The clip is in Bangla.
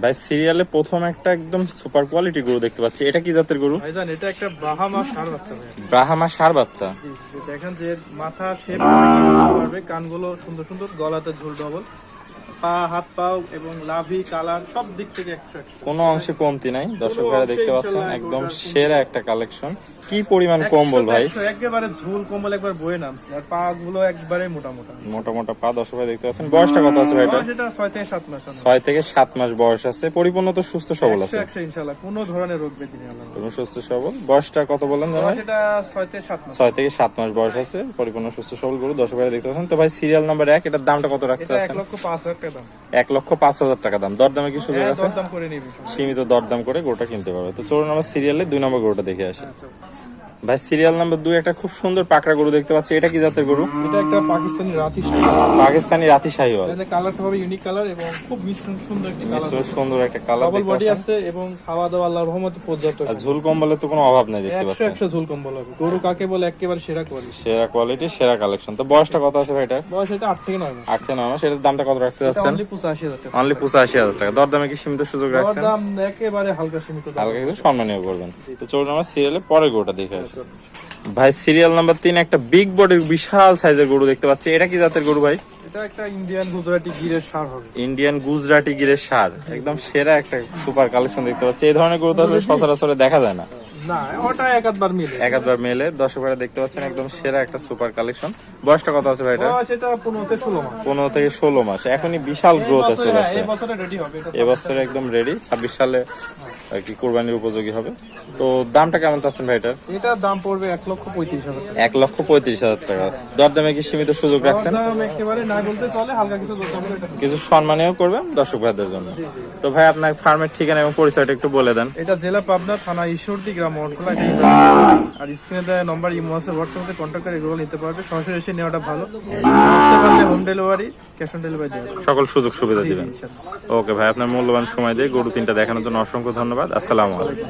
ভাই সিরিয়ালে প্রথম একটা একদম সুপার কোয়ালিটি গরু দেখতে পাচ্ছি, এটা কি জাতের গরু? ভাইজান এটা একটা ব্রাহ্মা ষাঁড় বাচ্চা ভাই। ব্রাহ্মা ষাঁড় বাচ্চা। দেখেন যে মাথা শেপ পারবে, কানগুলো সুন্দর সুন্দর, গলাতে ঝুল ডবল, পা হাত পাও এবং লাভি কালার সব দিক থেকে 100। কোনো অংশে কমতি নাই, দর্শক ভাইরা দেখতে পাচ্ছেন একদম সেরা একটা কালেকশন। কি পরিমাণ কম্বল ভাই, একেবারে ঝুল কম্বল একবার বয়ে নামছে, আর পা গুলো একবারে মোটা মোটা মোটা মোটা পা। দর্শক ভাই দেখতে পাচ্ছেন। বয়সটা কত আছে ভাই এটা? সেটা 6 থেকে 7 মাস। 6 থেকে 7 মাস বয়স আছে। পরিপূর্ণ তো সুস্থ সবল আছে 100 ইনশাআল্লাহ, কোনো ধরনের রোগ ব্যাধি নেই আল্লাহ। পরিপূর্ণ সুস্থ সবল। বয়সটা কত বলেন ভাই? সেটা 6 থেকে 7 মাস। 6 থেকে 7 মাস বয়স আছে, পরিপূর্ণ সুস্থ সবল গরু। দর্শক ভাই দেখতে পাচ্ছেন। তো ভাই সিরিয়াল নাম্বার 1, এটার দামটা কত রাখতে এটা চাচ্ছেন? 1,05,000 টাকা দাম। 1,05,000 টাকা দাম। দরদামে কি সুযোগ আছে? দরদাম করে নিবি, সীমিত দরদাম করে গরুটা কিনতে পারবে। তো চলুন আমরা সিরিয়ালে 2 নম্বর গরুটা দেখে আসি। ভাই সিরিয়াল নাম্বার 2 একটা খুব সুন্দর পাকড়া গরু দেখতে পাচ্ছি, এটা কি জাতের গরু? এটা একটা পাকিস্তানি রাতি শাহিওয়াল। পাকিস্তানি রাতি শাহিওয়াল। এর কালারটা হবে ইউনিক কালার এবং খুব মিশ্রণ সুন্দর একটা কালার। সুন্দর একটা কালার ডাবল দেখতে বডি পাচ্ছেন। আছে এবং খাওয়া দাওয়া আল্লাহর রহমতে পর্যাপ্ত। আর ঝুল কম্বলের তো কোনো অভাব নাই দেখতে 100 পাচ্ছেন। 100 ঝুল কম্বল হবে। গরু কাকে বলে একেবারে সেরা কোয়ালিটি। সেরা কোয়ালিটি, সেরা কালেকশন। তো বয়সটা কত আছে ভাই এটা? বয়স এটা 8 থেকে 9 মাস। 8 থেকে 9 মাস। এটার দামটা কত রাখতে যাচ্ছেন? অনলি 85,000 টাকা। অনলি 85,000 টাকা। দরদামে কি সীমিত সুযোগ রাখছেন? দাম একেবারে হালকা সীমিত দাম। হালকা কিছু সম্মানীয় করবেন। তো চলুন আমরা সিরিয়ালে পরের গরুটা দেখে আসি। ভাই সিরিয়াল নাম্বার 3 একটা বিগ বডির বিশাল সাইজের গরু দেখতে পাচ্ছি, এটা কি জাতের গরু ভাই? এটা একটা ইন্ডিয়ান গুজরাটি গিরের ষাঁড় হবে। ইন্ডিয়ান গুজরাটি গিরের ষাঁড়, একদম সেরা একটা সুপার কালেকশন দেখতে পাচ্ছি। এই ধরনের গরু তো আসলে সচরাচর দেখা যায় না। না ওটা একবার মিলে। একবার মেলে। দর্শক ভাইরা দেখতে পাচ্ছেন একদম সেরা একটা সুপার কালেকশন। বয়সটা কত আছে ভাই এটা? সেটা 15 থেকে 16 মাস। 15 থেকে 16 মাস। এখনই বিশাল গ্রোথ আছে। এই বছরে রেডি হবে এটা। এবছরে একদম রেডি, 26 সালে আর কি কোরবানির উপযোগী হবে। তো দামটা কেমন চাচ্ছেন ভাই এটার? এটার দাম পড়বে 1,35,000 টাকা। 1,35,000 টাকা। দরদামে কি সীমিত সুযোগ রাখছেন? দাম একেবারে না বলতে চলে, হালকা কিছু দরদাম করে এটা। কিছু সম্মানীয় করবেন দর্শক ভাইদের জন্য। তো ভাই আপনার ফার্মের ঠিকানা এবং পরিচয়টা একটু বলে দেন। এটা জেলা পাবনা, থানা ঈশ্বরদী, গ্রাম মনখোলা। আর স্ক্রিনে দেওয়া নম্বর ইমো আছে, হোয়াটসঅ্যাপে কন্ট্যাক্ট করে এগুলো নিতে পারবে। সরাসরি এসে নেওয়াটা ভালো। আসতে পারলে home delivery, cash on delivery দেওয়া সকল সুযোগ সুবিধা দিবেন। ইনশাআল্লাহ। ওকে ভাই, আপনার মূল্যবান সময় দিয়ে গরু 3টা দেখানোর জন্য অসংখ্য ধন্যবাদ। আসসালামু আলাইকুম।